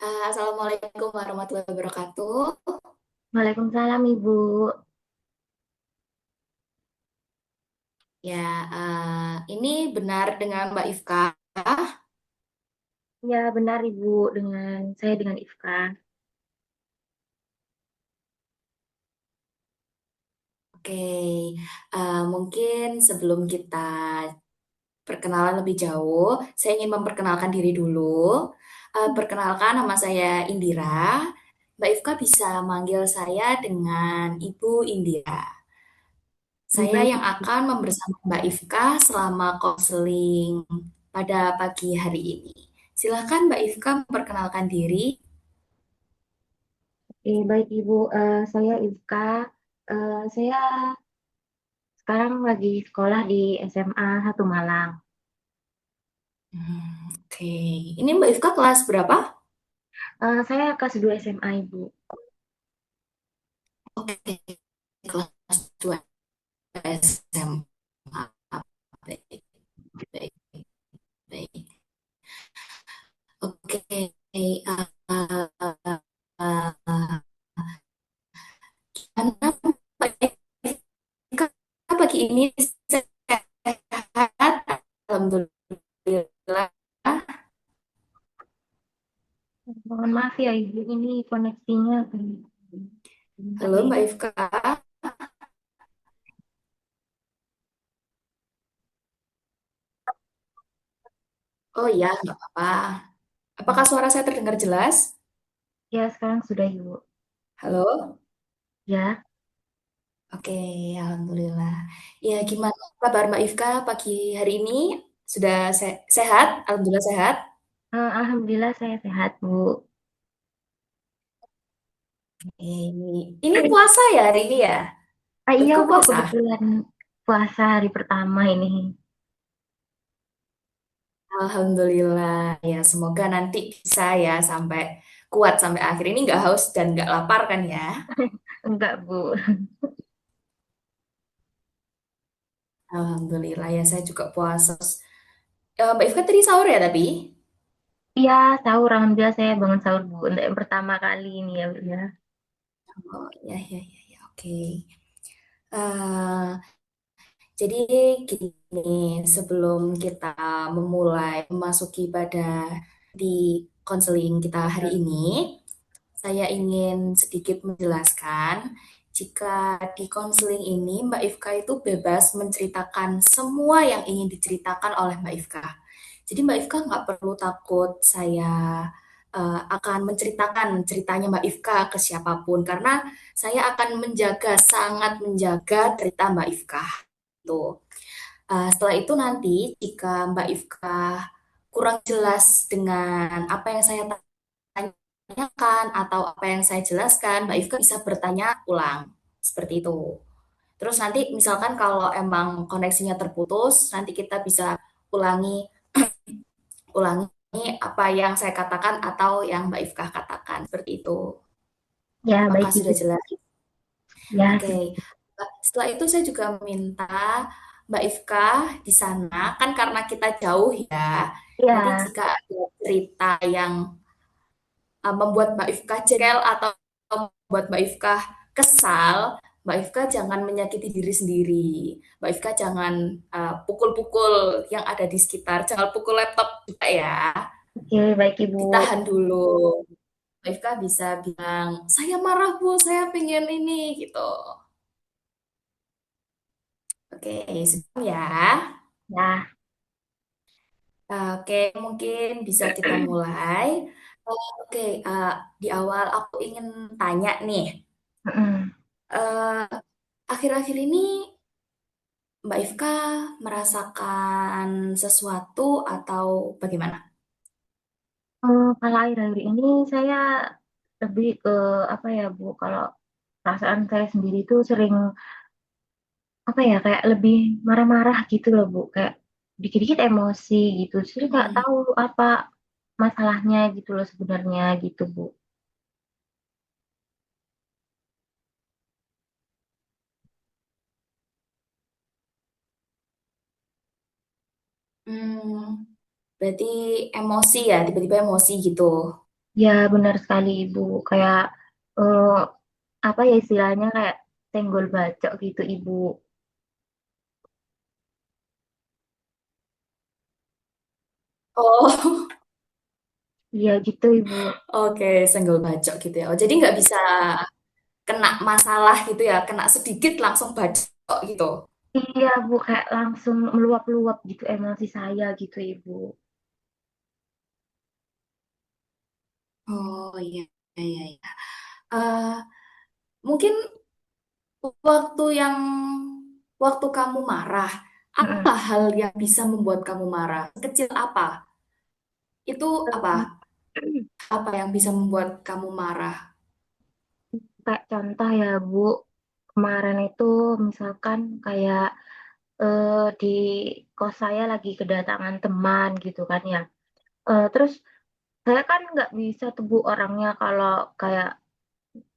Assalamualaikum warahmatullahi wabarakatuh. Waalaikumsalam Ibu. Ya, ini benar dengan Mbak Ifka. Ya benar Ibu, saya dengan Ifka. Oke, mungkin sebelum kita perkenalan lebih jauh, saya ingin memperkenalkan diri dulu. Perkenalkan, nama saya Indira. Mbak Ifka bisa manggil saya dengan Ibu Indira. Lebih Saya baik yang Ibu. akan membersama Mbak Ifka selama konseling pada pagi hari ini. Silakan Mbak Ifka memperkenalkan diri. Baik Ibu. Saya Ifka. Saya sekarang lagi sekolah di SMA 1 Malang. Oke, ini Mbak Ifka kelas berapa? Saya kelas 2 SMA Ibu. Oke, kelas 2 SMA. Baik, baik, baik. Oke, gimana Mbak Ifka pagi ini sehat? Alhamdulillah. Mohon maaf ya Ibu, ini koneksinya bentar Halo ya Mbak Ibu. Ifka. Oh iya, nggak apa-apa. Apakah suara saya terdengar jelas? Ya sekarang sudah Ibu. Halo? Ya, Oke, alhamdulillah. Ya, gimana kabar Mbak Ifka pagi hari ini? Sudah sehat? Alhamdulillah sehat. Alhamdulillah saya sehat Bu. Ini puasa ya hari ini ya? Iya Betul Bu, puasa? kebetulan puasa hari pertama ini. Alhamdulillah. Ya, semoga nanti bisa ya sampai kuat sampai akhir ini nggak haus dan nggak lapar kan ya? Enggak Bu. Alhamdulillah ya saya juga puasa. Mbak Ifka tadi sahur ya tapi? Iya, sahur. Alhamdulillah saya bangun sahur, Bu. Untuk yang pertama kali ini ya, Bu. Ya. Oh, ya, ya, ya, ya, oke. Eh, Jadi gini, sebelum kita memulai memasuki pada di konseling kita hari ini, saya ingin sedikit menjelaskan jika di konseling ini Mbak Ifka itu bebas menceritakan semua yang ingin diceritakan oleh Mbak Ifka. Jadi Mbak Ifka nggak perlu takut saya akan menceritakan ceritanya Mbak Ifka ke siapapun karena saya akan menjaga, sangat menjaga cerita Mbak Ifka. Tuh. Setelah itu nanti jika Mbak Ifka kurang jelas dengan apa yang saya tanyakan atau apa yang saya jelaskan, Mbak Ifka bisa bertanya ulang. Seperti itu. Terus nanti misalkan kalau emang koneksinya terputus, nanti kita bisa ulangi ulangi apa yang saya katakan atau yang Mbak Ifka katakan. Seperti itu. Ya, Apakah baik sudah Ibu. jelas? Ya, Oke. Setelah itu saya juga meminta Mbak Ifka di sana, kan karena kita jauh ya, nanti ya. jika ada cerita yang membuat Mbak Ifka jengkel atau membuat Mbak Ifka kesal, Mbak Ifka jangan menyakiti diri sendiri. Mbak Ifka jangan pukul-pukul yang ada di sekitar, jangan pukul laptop juga ya. Oke, baik Ibu. Ditahan dulu. Mbak Ifka bisa bilang, saya marah Bu, saya pengen ini, gitu. Oke, sebelum ya. Ya. Oke, mungkin bisa kita mulai. Oke, di awal aku ingin tanya nih, Mm-mm. eh, akhir-akhir ini Mbak Ifka merasakan sesuatu atau bagaimana? Kalau akhir-akhir ini saya lebih ke apa ya Bu, kalau perasaan saya sendiri itu sering apa ya, kayak lebih marah-marah gitu loh Bu, kayak dikit-dikit emosi gitu. Saya nggak Hmm, tahu apa masalahnya gitu loh sebenarnya gitu Bu. hmm, berarti emosi ya, tiba-tiba emosi gitu. Ya benar sekali Ibu. Kayak eh, apa ya istilahnya kayak senggol bacok gitu Ibu. Oh, Iya gitu Ibu. oke, senggol bacok gitu ya. Oh, jadi nggak bisa kena masalah gitu ya, kena sedikit langsung bacok gitu. Iya Bu, kayak langsung meluap-luap gitu emosi saya gitu Ibu. Oh iya, iya, iya. Eh, mungkin waktu yang waktu kamu marah, Mm-mm. apa hal yang bisa membuat kamu marah? Kecil apa? Itu apa? Apa yang bisa membuat kamu marah? Kayak contoh ya Bu, kemarin itu misalkan kayak di kos saya lagi kedatangan teman gitu kan ya. Terus saya kan nggak bisa tuh Bu orangnya kalau kayak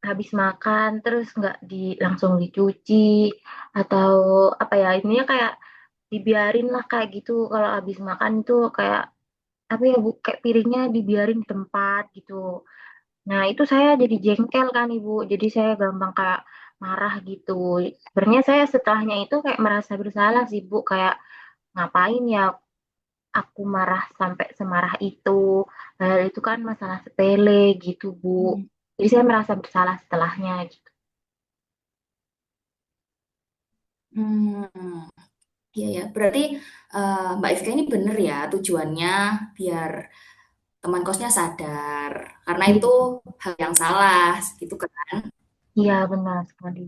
habis makan terus nggak langsung dicuci atau apa ya ininya kayak dibiarin lah kayak gitu kalau habis makan itu kayak apa ya Bu kayak piringnya dibiarin di tempat gitu. Nah itu saya jadi jengkel kan Ibu, jadi saya gampang kayak marah gitu. Sebenarnya saya setelahnya itu kayak merasa bersalah sih Bu, kayak ngapain ya aku marah sampai semarah itu. Padahal itu kan masalah sepele gitu Bu. Hmm. Jadi saya merasa bersalah setelahnya gitu. Hmm, iya ya. Berarti Mbak Ifka ini bener ya tujuannya biar teman kosnya sadar. Karena Iya, itu hal yang salah, gitu kan. iya benar sekali.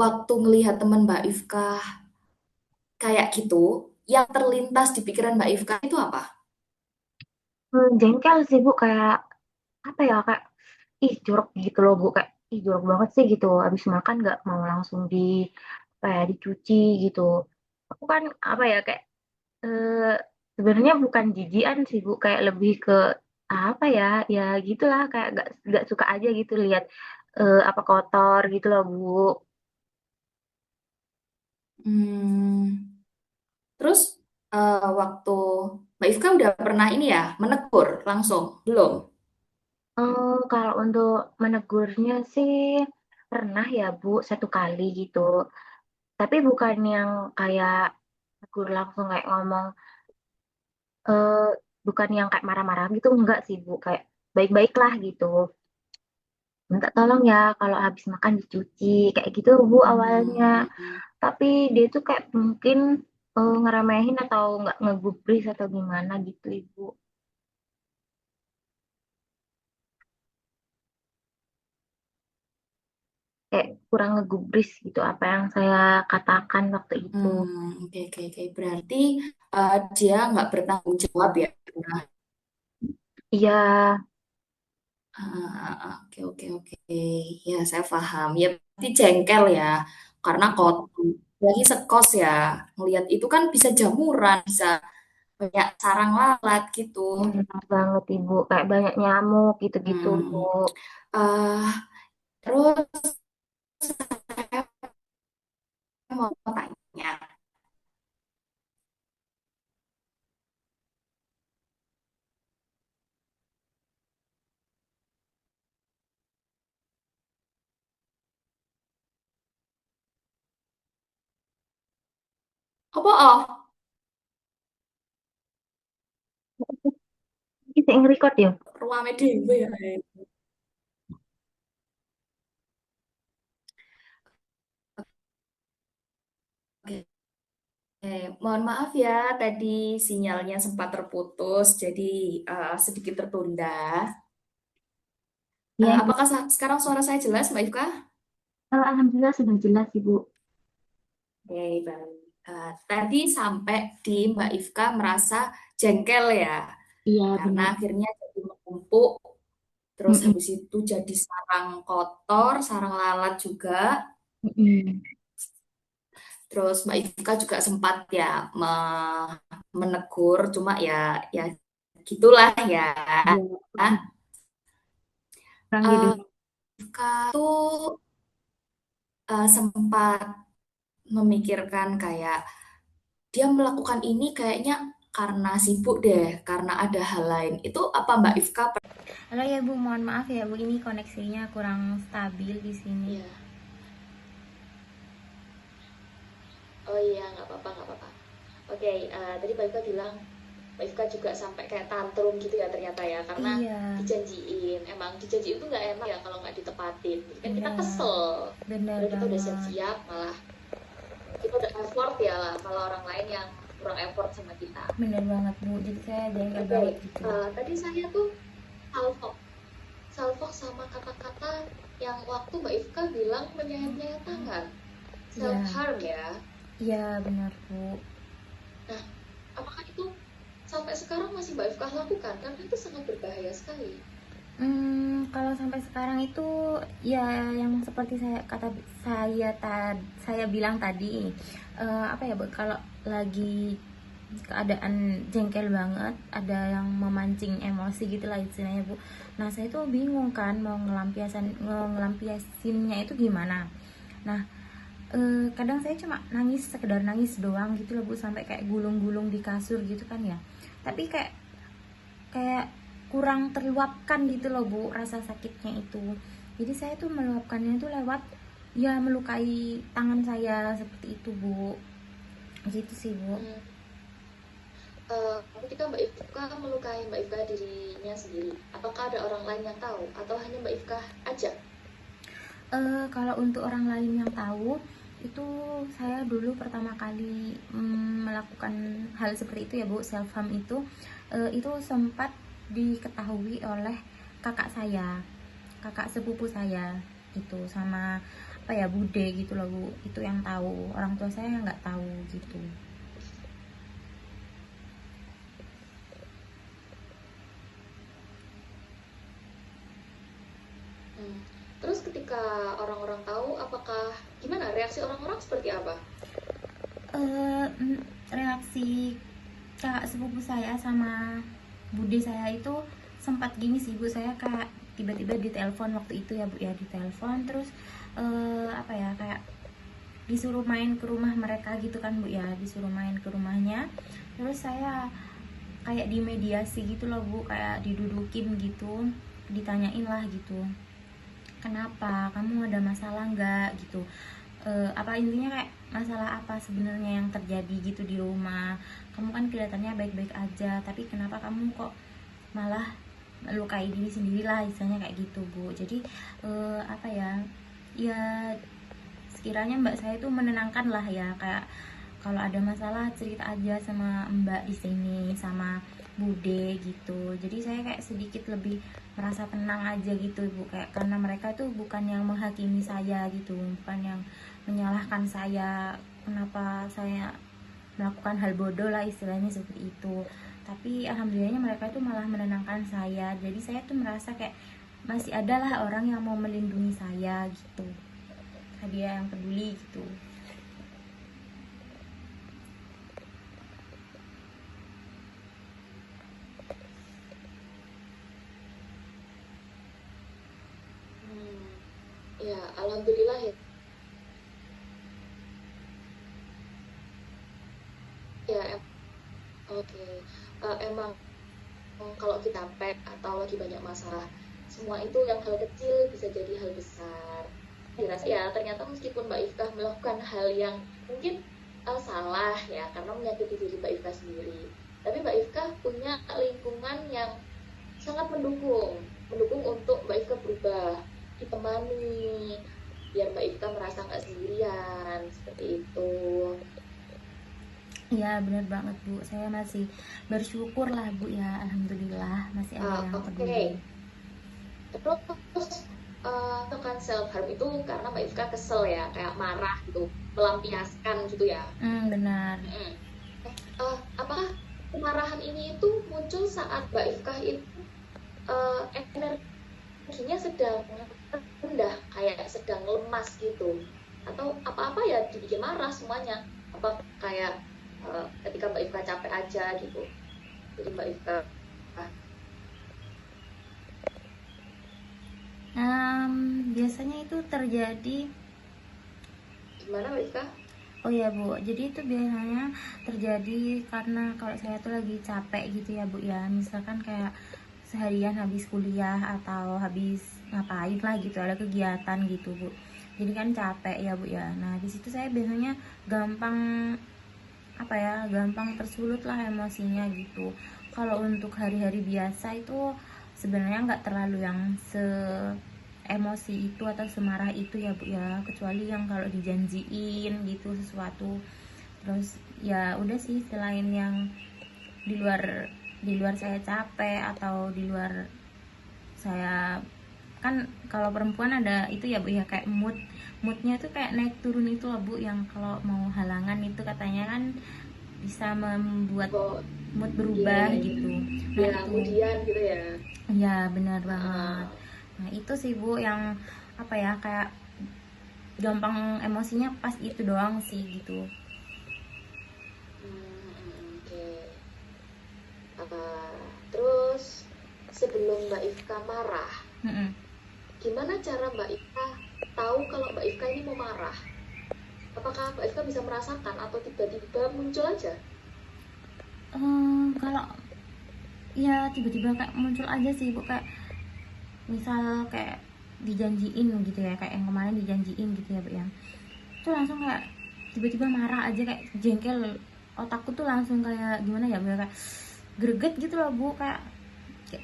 Waktu ngelihat teman Mbak Ifka kayak gitu, yang terlintas di pikiran Mbak Ifka itu apa? Jengkel sih Bu, kayak apa ya kayak ih jorok gitu loh Bu, kayak ih jorok banget sih gitu. Habis makan nggak mau langsung apa ya dicuci gitu. Aku kan apa ya kayak eh, sebenarnya bukan jijian sih Bu, kayak lebih ke apa ya ya gitulah kayak gak suka aja gitu lihat apa kotor gitu loh Bu. Hmm, terus waktu Mbak Ifka udah pernah ini ya, menegur langsung? Belum? Kalau untuk menegurnya sih pernah ya Bu satu kali gitu. Tapi bukan yang kayak tegur langsung kayak ngomong eh bukan yang kayak marah-marah gitu enggak sih Bu, kayak baik-baik lah gitu. Minta tolong ya kalau habis makan dicuci kayak gitu Bu awalnya. Hmm, Tapi dia tuh kayak mungkin ngeremehin atau nggak ngegubris atau gimana gitu Ibu. Kayak kurang ngegubris gitu apa yang saya katakan waktu itu. oke, oke, oke. Berarti dia nggak bertanggung jawab ya? Nah, Iya, oke, oke, oke. Ya, saya paham. Ya, berarti jengkel ya, karena kotor. Lagi sekos ya, ngelihat itu kan bisa jamuran, bisa banyak sarang lalat gitu. benar banget Ibu. Kayak banyak nyamuk gitu-gitu Bu. Hmm. eh Terus saya mau tanya, apa Kita yang record ya? ruame dhewe ya? Oke, mohon maaf ya, tadi sinyalnya sempat terputus, jadi sedikit tertunda. Iya Ibu. Apakah sekarang suara saya jelas, Mbak Ifka? Alhamdulillah sudah jelas Ibu. Oke, baik. Tadi sampai di Mbak Ifka merasa jengkel ya, Iya karena benar. akhirnya jadi menumpuk, terus Mm-mm. habis itu jadi sarang kotor, sarang lalat juga. Mm-mm. Terus Mbak Ifka juga sempat ya menegur, cuma ya ya gitulah ya. Iya, kurang gitu. Eh, Ifka tuh sempat memikirkan kayak dia melakukan ini kayaknya karena sibuk deh, karena ada hal lain. Itu apa Mbak Ifka? Halo ya Bu, mohon maaf ya Bu, ini koneksinya kurang stabil di sini. Iya. Oh iya, nggak apa-apa, nggak apa-apa. Oke, tadi Mbak Ifka bilang Mbak Ifka juga sampai kayak tantrum gitu ya ternyata ya, karena Iya, dijanjiin. Emang dijanjiin tuh nggak enak ya kalau nggak ditepatin. Jadi kan kita benar, kesel. benar Udah kita udah banget, siap-siap, malah kita udah effort ya lah kalau orang lain yang kurang effort sama kita. benar banget Bu. Jadi saya jengkel Oke, banget gitu. tadi saya tuh salfok, salfok sama kata-kata yang waktu Mbak Ifka bilang menyayat-nyayat tangan, self Iya, harm ya. iya benar Bu. Nah, apakah itu sampai sekarang masih Mbak Ifka lakukan? Karena itu sangat berbahaya sekali. Kalau sampai sekarang itu ya yang seperti saya bilang tadi, apa ya Bu, kalau lagi keadaan jengkel banget, ada yang memancing emosi gitu lah istilahnya Bu. Nah saya tuh bingung kan mau ngelampiasinnya itu gimana. Nah kadang saya cuma nangis, sekedar nangis doang gitu loh Bu, sampai kayak gulung-gulung di kasur gitu kan ya. Tapi kayak kayak kurang terluapkan gitu loh Bu, rasa sakitnya itu. Jadi saya tuh meluapkannya itu lewat ya melukai tangan saya seperti itu Bu, gitu sih Bu. Hmm, ketika Mbak Ifka melukai Mbak Ifka dirinya sendiri, apakah ada orang lain yang tahu atau hanya Mbak Ifka aja? Kalau untuk orang lain yang tahu, itu saya dulu pertama kali melakukan hal seperti itu ya Bu, self harm itu sempat diketahui oleh kakak saya, kakak sepupu saya itu, sama apa ya, bude gitu loh Bu. Itu yang tahu, orang tua saya nggak tahu gitu. Hmm. Terus ketika orang-orang tahu, apakah gimana reaksi orang-orang seperti apa? eh Reaksi kakak sepupu saya sama bude saya itu sempat gini sih Bu, saya kayak tiba-tiba ditelepon waktu itu ya Bu ya, ditelepon terus apa ya, kayak disuruh main ke rumah mereka gitu kan Bu ya, disuruh main ke rumahnya. Terus saya kayak dimediasi gitu loh Bu, kayak didudukin gitu, ditanyain lah gitu, kenapa kamu, ada masalah nggak gitu. Apa intinya kayak masalah apa sebenarnya yang terjadi gitu di rumah, kamu kan kelihatannya baik-baik aja tapi kenapa kamu kok malah melukai diri sendiri lah istilahnya kayak gitu Bu. Jadi apa ya, ya sekiranya mbak saya itu menenangkan lah ya, kayak kalau ada masalah cerita aja sama mbak di sini sama bude gitu. Jadi saya kayak sedikit lebih merasa tenang aja gitu Bu, kayak karena mereka tuh bukan yang menghakimi saya gitu, bukan yang menyalahkan saya kenapa saya melakukan hal bodoh lah istilahnya seperti itu. Tapi alhamdulillahnya mereka tuh malah menenangkan saya, jadi saya tuh merasa kayak masih ada lah orang yang mau melindungi saya gitu, dia yang peduli gitu. Hmm, ya, alhamdulillah ya. Ya, oke. Emang kalau kita pack atau lagi banyak masalah, semua itu yang hal kecil bisa jadi hal besar. Dirasa ya, ternyata meskipun Mbak Ifkah melakukan hal yang mungkin salah ya, karena menyakiti diri Mbak Ifkah sendiri. Tapi Mbak Ifkah punya lingkungan yang sangat mendukung, mendukung untuk Mbak Ifkah berubah, ditemani, biar Mbak Ifkah merasa nggak sendirian, seperti itu. Ya benar banget Bu, saya masih bersyukur lah Bu ya, alhamdulillah masih ada yang peduli. Oke, terus tekan self harm itu karena Mbak Ifka kesel ya, kayak marah gitu, melampiaskan gitu ya. Benar. Mm. Apakah kemarahan ini itu muncul saat Mbak Ifka itu energinya sedang rendah, kayak sedang lemas gitu, atau apa-apa ya dibikin marah semuanya? Apa kayak ketika Mbak Ifka capek aja gitu, jadi Mbak Ifka Biasanya itu terjadi gimana Mbak Ifka? Oh ya Bu, jadi itu biasanya terjadi karena kalau saya tuh lagi capek gitu ya Bu ya. Misalkan kayak seharian habis kuliah atau habis ngapain lah gitu, ada kegiatan gitu Bu. Jadi kan capek ya Bu ya. Nah di situ saya biasanya gampang apa ya, gampang tersulut lah emosinya gitu. Kalau untuk hari-hari biasa itu sebenarnya nggak terlalu yang se emosi itu atau semarah itu ya Bu ya, kecuali yang kalau dijanjiin gitu sesuatu. Terus ya udah sih, selain yang di luar di luar saya capek atau di luar saya, kan kalau perempuan ada itu ya Bu ya, kayak moodnya tuh kayak naik turun itu loh Bu, yang kalau mau halangan itu katanya kan bisa membuat Oh, mood iya, berubah iya, iya. gitu. Nah Ya, itu, kemudian gitu ya. ya benar banget. Heeh. Nah itu sih Bu yang apa ya, kayak gampang emosinya pas itu doang sih gitu. Oke. Terus sebelum Mbak Ifka marah, Mm-mm. gimana cara Mbak Ifka tahu kalau Mbak Ifka ini mau marah? Apakah Mbak Ifka bisa merasakan atau tiba-tiba muncul aja? Kalau ya tiba-tiba kayak muncul aja sih Bu, kayak misal kayak dijanjiin gitu ya, kayak yang kemarin dijanjiin gitu ya Bu ya, itu langsung kayak tiba-tiba marah aja, kayak jengkel. Otakku tuh langsung kayak gimana ya Bu ya, kayak greget gitu loh Bu, kayak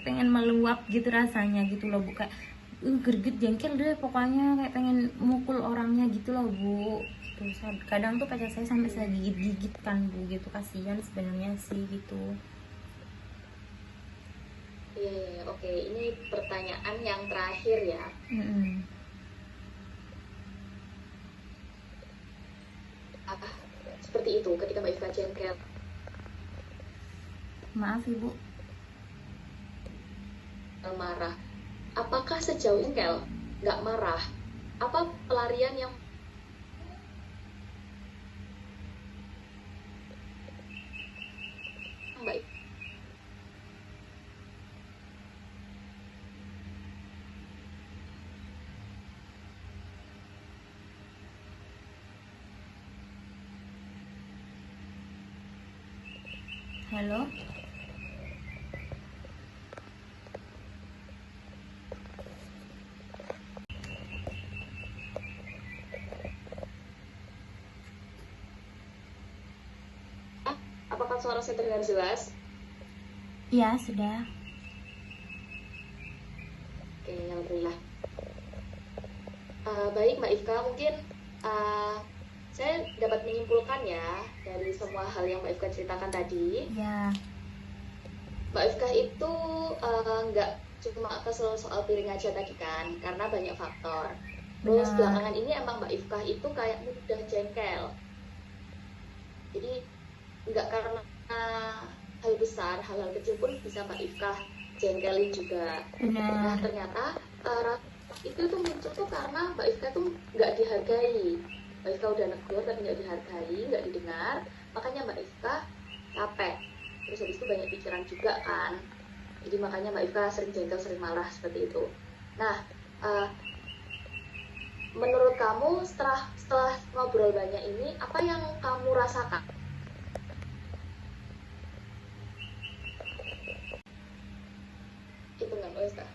pengen meluap gitu rasanya gitu loh Bu, kayak greget jengkel deh pokoknya, kayak pengen mukul orangnya gitu loh Bu. Terus kadang tuh pacar saya sampai saya Hmm, gigit-gigit kan Bu, gitu kasihan sebenarnya sih gitu. iya, iya, iya. Oke. Ini pertanyaan yang terakhir ya. Mm-mm. Ah, seperti itu ketika Mbak Ifka jengkel, Maaf Ibu. marah. Apakah sejauh jengkel, nggak marah? Apa pelarian yang Mbak Halo. Ifka? Apakah suara saya terdengar jelas? Iya sudah. Oke, alhamdulillah. Baik Mbak Ifka, mungkin uh, saya dapat menyimpulkan ya dari semua hal yang Mbak Ifka ceritakan tadi. Ya. Mbak Ifka itu nggak cuma kesel soal piring aja tadi kan, karena banyak faktor. Terus Benar. belakangan ini emang Mbak Ifka itu kayak mudah jengkel. Jadi nggak karena hal besar, hal-hal kecil pun bisa Mbak Ifka jengkelin juga. Nah Benar. ternyata rasa itu tuh muncul tuh karena Mbak Ifka tuh nggak dihargai. Mbak Ifka udah negur tapi nggak dihargai, nggak didengar. Makanya Mbak Ifka capek. Terus habis itu banyak pikiran juga kan. Jadi makanya Mbak Ifka sering jengkel, sering marah seperti itu. Nah, uh, menurut kamu setelah ngobrol banyak ini, apa yang kamu rasakan? Itu nggak Mbak Ifka?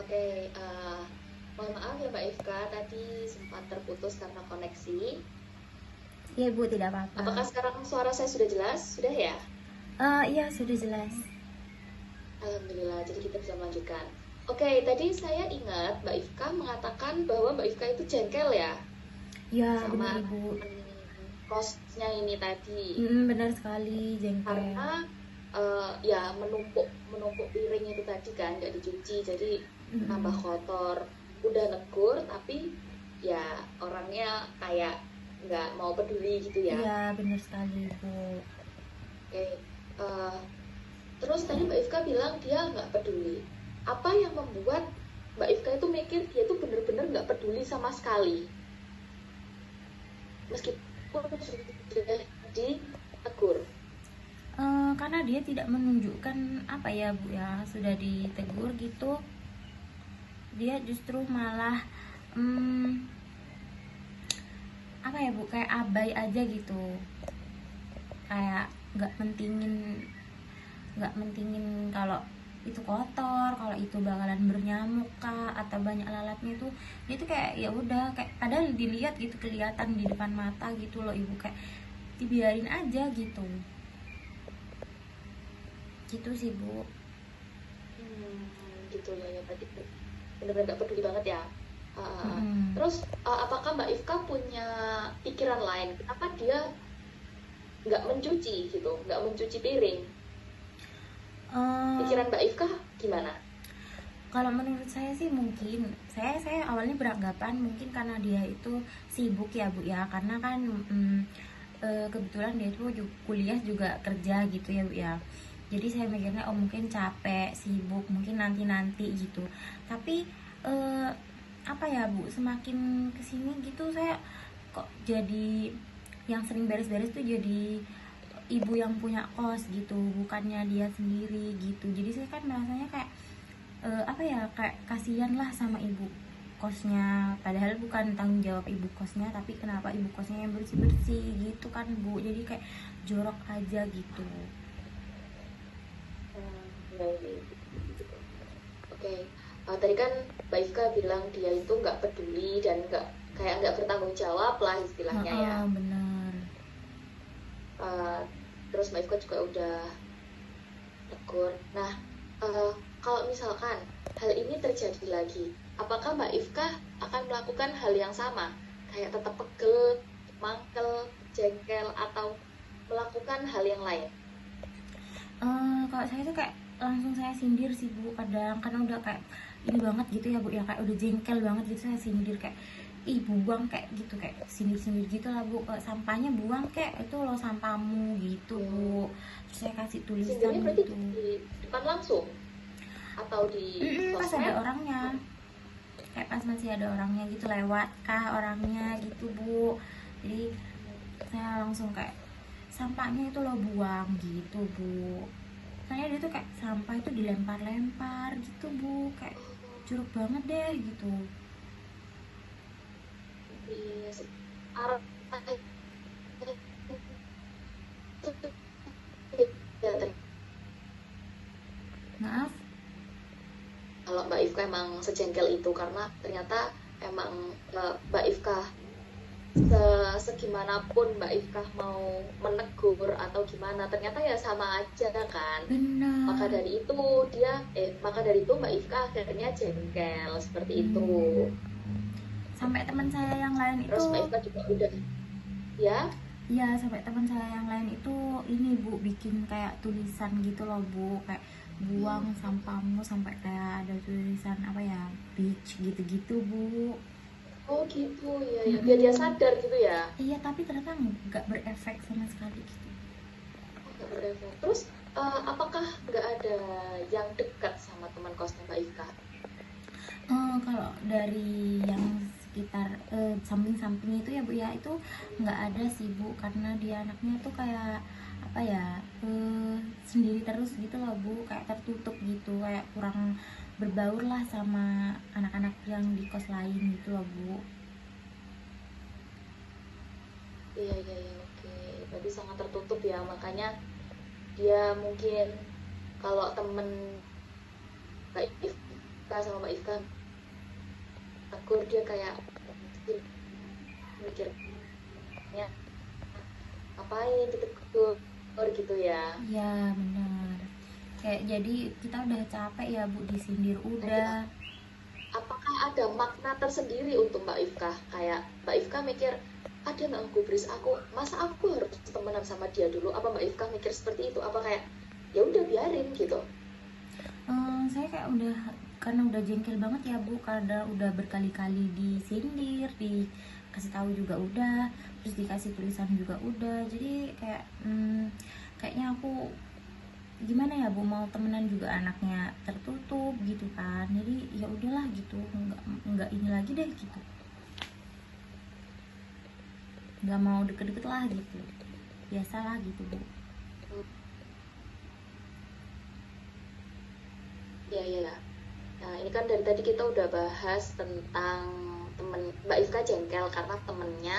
Oke, mohon maaf ya Mbak Ifka, tadi sempat terputus karena koneksi. Iya Bu, tidak apa-apa. Apakah sekarang suara saya sudah jelas? Sudah ya? Iya sudah jelas. Alhamdulillah, jadi kita bisa melanjutkan. Oke, tadi saya ingat Mbak Ifka mengatakan bahwa Mbak Ifka itu jengkel ya Ya benar sama Ibu. kosnya ini tadi. Benar sekali, jengkel. Karena ya menumpuk menumpuk piring itu tadi kan nggak dicuci, jadi tambah Mm-mm. kotor. Udah negur tapi ya orangnya kayak nggak mau peduli gitu ya. Iya benar sekali Bu. Oke, eh, terus tadi Mbak Ifka bilang dia nggak peduli. Apa yang membuat Mbak Ifka itu mikir dia tuh bener-bener nggak peduli sama sekali, meskipun sudah ditegur? Karena dia tidak menunjukkan apa ya Bu ya, sudah ditegur gitu, dia justru malah apa ya Bu, kayak abai aja gitu, kayak nggak mentingin kalau itu kotor, kalau itu bakalan bernyamuk kah atau banyak lalatnya itu. Dia tuh kayak ya udah, kayak padahal dilihat gitu, kelihatan di depan mata gitu loh Ibu, kayak dibiarin aja gitu. Gitu sih Bu. Gitu ya, ya berarti benar-benar nggak peduli banget ya. Mm-mm. Terus apakah Mbak Ifka punya pikiran lain? Kenapa dia nggak mencuci gitu, nggak mencuci piring? Eh, Pikiran Mbak Ifka gimana? Kalau menurut saya sih mungkin saya awalnya beranggapan mungkin karena dia itu sibuk ya Bu ya, karena kan kebetulan dia itu kuliah juga kerja gitu ya Bu ya. Jadi saya mikirnya oh mungkin capek, sibuk, mungkin nanti-nanti gitu. Tapi eh, apa ya Bu, semakin kesini gitu saya kok jadi yang sering beres-beres tuh jadi ibu yang punya kos gitu, bukannya dia sendiri gitu. Jadi saya kan merasanya kayak apa ya, kayak kasihan lah sama ibu kosnya, padahal bukan tanggung jawab ibu kosnya, tapi kenapa ibu kosnya yang bersih bersih gitu kan Bu. Jadi kayak jorok aja gitu. Ya, ya, gitu. Oke. Tadi kan Mbak Ifka bilang dia itu nggak peduli dan nggak bertanggung jawab lah istilahnya ya. Bener. Uh, Terus Mbak Ifka juga udah tegur. Nah, kalau misalkan hal ini terjadi lagi, apakah Mbak Ifka akan melakukan hal yang sama? Kayak tetap pegel, mangkel, jengkel, atau melakukan hal yang lain? Kalau saya tuh kayak langsung saya sindir sih Bu, kadang karena udah kayak ini banget gitu ya Bu ya, kayak udah jengkel banget gitu saya sindir, kayak ih buang kayak gitu, kayak sindir-sindir gitu lah Bu. Sampahnya buang kayak itu loh sampahmu gitu Bu. Terus saya kasih tulisan Sindirnya berarti gitu. di depan langsung atau di Pas ada sosmed? orangnya, kayak pas masih ada orangnya gitu, lewat kah orangnya gitu Bu. Jadi saya langsung kayak sampahnya itu lo buang gitu Bu. Soalnya dia tuh kayak sampah itu dilempar-lempar gitu Bu, kayak jeruk banget deh gitu. Iya sih. Arah ya, Maaf. kalau Mbak Ifka emang sejengkel itu karena ternyata emang Mbak Ifka segimanapun Mbak Ifka mau menegur atau gimana ternyata ya sama aja kan. Maka Bener. dari itu maka dari itu Mbak Ifka akhirnya jengkel seperti itu. Sampai teman saya yang lain Terus itu, Mbak Ifka juga udah ya. ya sampai teman saya yang lain itu ini Bu, bikin kayak tulisan gitu loh Bu, kayak buang sampahmu, sampai kayak ada tulisan apa ya, beach gitu-gitu Bu. Oh gitu ya, ya biar dia sadar gitu ya. Iya, tapi ternyata nggak berefek sama sekali gitu. Oh, nggak berefek. Terus apakah nggak ada yang dekat sama teman kosnya Mbak Ifka? Kalau dari yang sekitar samping-samping itu ya Bu ya, itu nggak ada sih Bu, karena dia anaknya tuh kayak apa ya, sendiri terus gitu loh Bu, kayak tertutup gitu, kayak kurang berbaur lah sama anak-anak yang di kos lain gitu loh Bu. Iya iya iya, oke. Berarti sangat tertutup ya, makanya dia mungkin kalau temen Mbak Ifka sama Mbak Ifka tegur dia kayak mikirnya ngapain ditegur gitu ya. Ya benar, kayak jadi kita udah capek ya Bu disindir Nah, udah. apakah ada makna tersendiri untuk Mbak Ifka? Kayak Mbak Ifka mikir ada nggak gubris aku, masa aku harus temenan sama dia dulu? Apa Mbak Ifka mikir seperti itu? Apa kayak ya udah biarin gitu? Saya kayak udah, karena udah jengkel banget ya Bu, karena udah berkali-kali disindir, dikasih tahu juga udah, terus dikasih tulisan juga udah. Jadi kayak kayaknya aku gimana ya Bu, mau temenan juga anaknya tertutup gitu kan. Jadi ya udahlah gitu, nggak ini lagi deh gitu, nggak mau deket-deket lah gitu, biasalah gitu Bu. ya ya. Nah, ini kan dari tadi kita udah bahas tentang temen Mbak Ifka jengkel karena temennya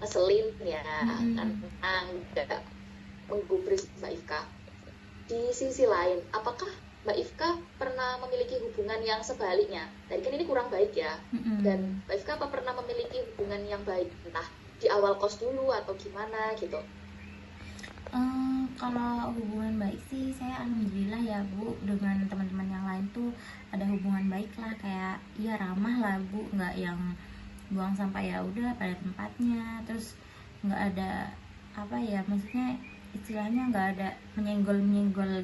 ngeselin ya, Mm-mm. karena nggak menggubris Mbak Ifka. Di sisi lain, apakah Mbak Ifka pernah memiliki hubungan yang sebaliknya? Tadi kan ini kurang baik ya. Dan Mm-mm. Mbak Ifka apa pernah memiliki hubungan yang baik? Entah di awal kos dulu atau gimana gitu. Kalau hubungan baik sih saya alhamdulillah ya Bu, dengan teman-teman yang lain tuh ada hubungan baik lah, kayak ya ramah lah Bu, nggak yang buang sampah ya udah pada tempatnya, terus nggak ada apa ya, maksudnya istilahnya nggak ada menyenggol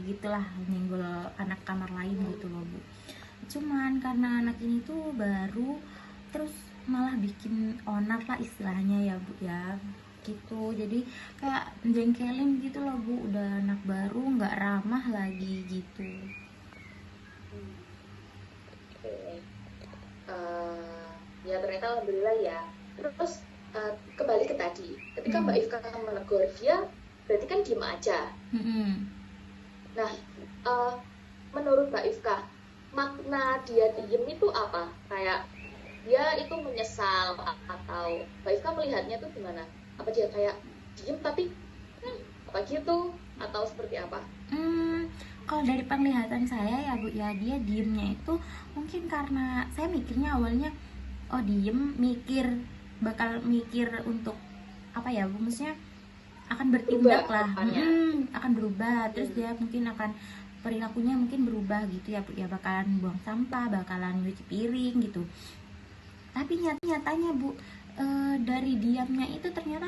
gitulah, menyenggol anak kamar lain gitu loh Bu. Cuman karena anak ini tuh baru, terus malah bikin onar lah istilahnya ya Bu ya, gitu. Jadi kayak jengkelin gitu loh Bu, udah anak baru nggak ramah lagi gitu. Hmm, oke. Eh, ya ternyata alhamdulillah ya. Terus kembali ke tadi, ketika Mbak Hmm. Ifka menegur dia, berarti kan diem aja. Hmm. Nah, eh, menurut Mbak Ifka, makna dia diem itu apa? Kayak dia itu menyesal atau Mbak Ifka melihatnya tuh gimana? Apa dia kayak diem tapi apa gitu atau seperti apa? Hmm, kalau dari penglihatan saya ya Bu ya, dia diemnya itu mungkin karena saya mikirnya awalnya, oh diem bakal mikir untuk apa ya Bu, maksudnya akan bertindak Berubah lah, apanya? akan berubah, terus Hmm. dia mungkin akan perilakunya mungkin berubah gitu ya Bu ya, bakalan buang sampah, bakalan nyuci piring gitu. Tapi nyatanya Bu, dari diamnya itu ternyata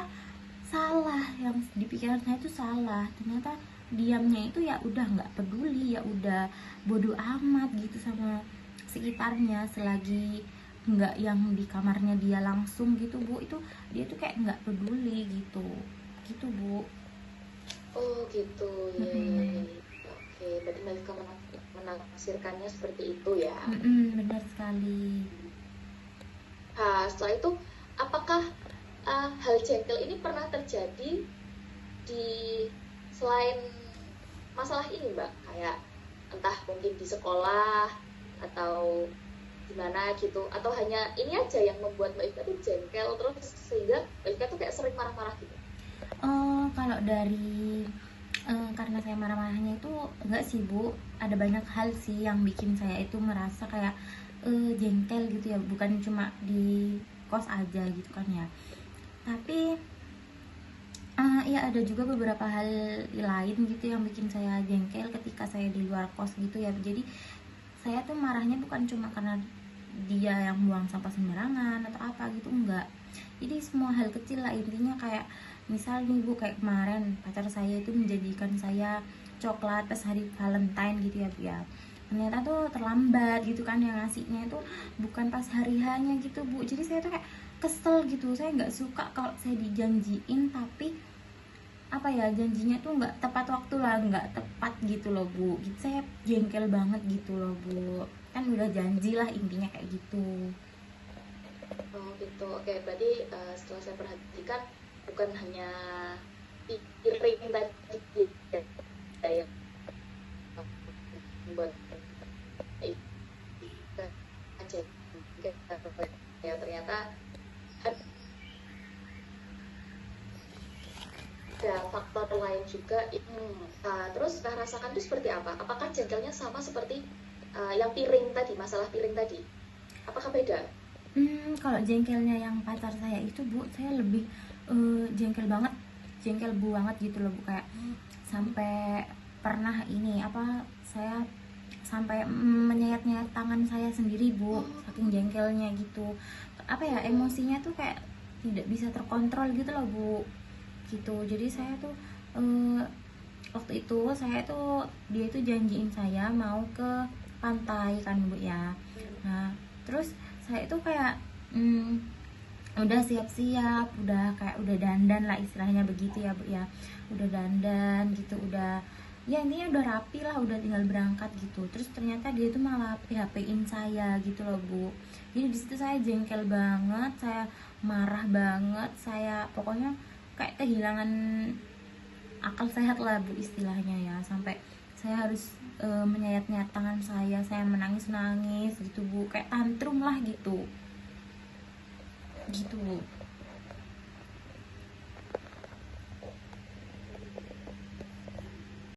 salah, yang di pikiran saya itu salah, ternyata diamnya itu ya udah nggak peduli, ya udah bodoh amat gitu sama sekitarnya, selagi nggak yang di kamarnya dia langsung gitu Bu, itu dia tuh kayak nggak peduli gitu gitu Bu. Oh gitu, ya ya ya. Mm-mm. Ya. Oke, berarti Mbak Ifka menafsirkannya seperti itu ya. Benar sekali. Nah, setelah itu, apakah hal jengkel ini pernah terjadi di selain masalah ini, Mbak? Kayak entah mungkin di sekolah atau gimana gitu, atau hanya ini aja yang membuat Mbak Ika tuh jengkel terus sehingga Mbak Ika tuh kayak sering marah-marah gitu. Kalau dari karena saya marah-marahnya itu enggak sih Bu, ada banyak hal sih yang bikin saya itu merasa kayak jengkel gitu ya, bukan cuma di kos aja gitu kan ya. Tapi ya ada juga beberapa hal lain gitu yang bikin saya jengkel ketika saya di luar kos gitu ya. Jadi saya tuh marahnya bukan cuma karena dia yang buang sampah sembarangan atau apa gitu, enggak. Jadi semua hal kecil lah intinya, kayak misal nih Bu, kayak kemarin pacar saya itu menjanjikan saya coklat pas hari Valentine gitu ya Bu ya, ternyata tuh terlambat gitu kan, yang ngasihnya itu bukan pas hari hanya gitu Bu. Jadi saya tuh kayak kesel gitu, saya nggak suka kalau saya dijanjiin tapi apa ya, janjinya tuh nggak tepat waktu lah, nggak tepat gitu loh Bu, gitu saya jengkel banget gitu loh Bu, kan udah janji lah intinya kayak gitu. Oh gitu, oke berarti setelah saya perhatikan bukan hanya piring tadi ya yang membuat Ika jengkel ya, ternyata ada faktor lain juga. Terus rasakan itu seperti apa? Apakah jengkelnya sama seperti yang piring tadi, masalah piring tadi? Apakah beda? Kalau jengkelnya yang pacar saya itu Bu, saya lebih jengkel banget gitu loh Bu, kayak sampai pernah ini apa, saya sampai menyayat-nyayat tangan saya sendiri Bu, saking jengkelnya gitu. Apa ya, emosinya tuh kayak tidak bisa terkontrol gitu loh Bu, gitu. Jadi saya tuh eh, waktu itu saya tuh, dia itu janjiin saya mau ke pantai kan Bu ya. Nah terus saya itu kayak udah siap-siap, udah kayak udah dandan lah istilahnya begitu ya Bu ya, udah dandan gitu, udah ya intinya udah rapi lah, udah tinggal berangkat gitu. Terus ternyata dia tuh malah PHP-in saya gitu loh Bu. Jadi disitu saya jengkel banget, saya marah banget, saya pokoknya kayak kehilangan akal sehat lah Bu istilahnya ya, sampai saya harus menyayat-nyayat tangan saya menangis-nangis gitu Bu, kayak tantrum lah gitu Bu.